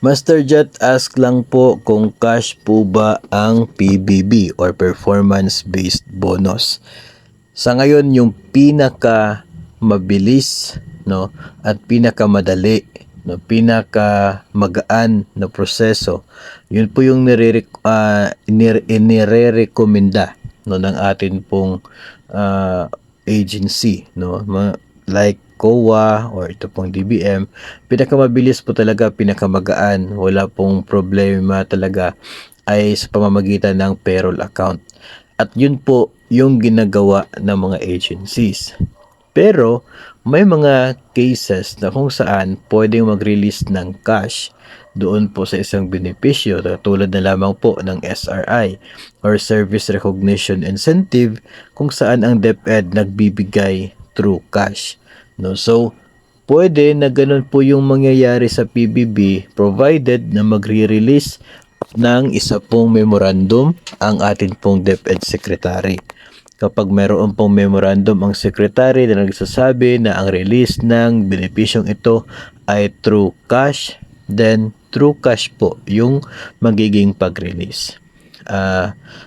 Master Jet ask lang po kung cash po ba ang PBB or performance-based bonus. Sa ngayon, yung pinaka mabilis, no, at pinaka madali, no, pinaka magaan na proseso, yun po yung nire-recommenda, no, ng atin pong agency, no, like COA or ito pong DBM. Pinakamabilis po talaga, pinakamagaan, wala pong problema talaga ay sa pamamagitan ng payroll account. At yun po yung ginagawa ng mga agencies. Pero may mga cases na kung saan pwedeng mag-release ng cash doon po sa isang benepisyo, tulad na lamang po ng SRI or Service Recognition Incentive, kung saan ang DepEd nagbibigay through cash. No? So, pwede na ganun po yung mangyayari sa PBB provided na magre-release ng isa pong memorandum ang atin pong DepEd Secretary. Kapag mayroon pong memorandum ang Secretary na nagsasabi na ang release ng benepisyong ito ay through cash, then through cash po yung magiging pag-release.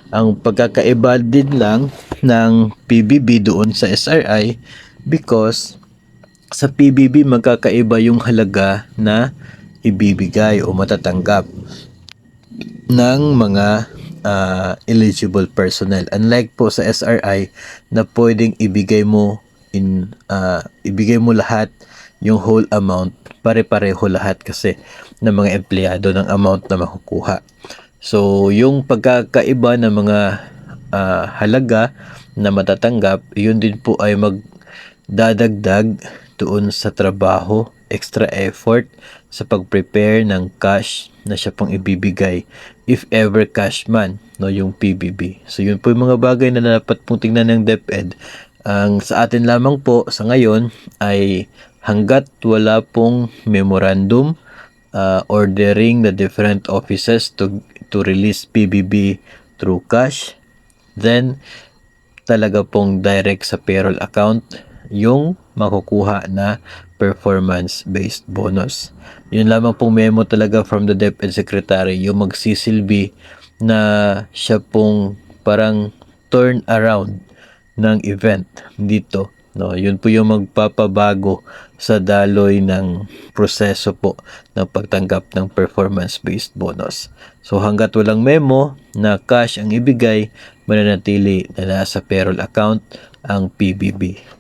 Ang pagkakaiba din lang ng PBB doon sa SRI, because sa PBB magkakaiba yung halaga na ibibigay o matatanggap ng mga eligible personnel. Unlike po sa SRI na pwedeng ibigay mo lahat yung whole amount, pare-pareho lahat kasi ng mga empleyado ng amount na makukuha. So, yung pagkakaiba ng mga halaga na matatanggap, yun din po ay magdadagdag doon sa trabaho, extra effort sa pag-prepare ng cash na siya pong ibibigay, if ever cash man, no, yung PBB. So yun po yung mga bagay na dapat pong tingnan ng DepEd. Ang sa atin lamang po sa ngayon ay hanggat wala pong memorandum ordering the different offices to release PBB through cash, then talaga pong direct sa payroll account yung makukuha na performance-based bonus. Yun lamang pong memo talaga from the DepEd Secretary, yung magsisilbi na siya pong parang turn around ng event dito. No, yun po yung magpapabago sa daloy ng proseso po ng pagtanggap ng performance-based bonus. So hanggat walang memo na cash ang ibigay, mananatili na nasa payroll account ang PBB.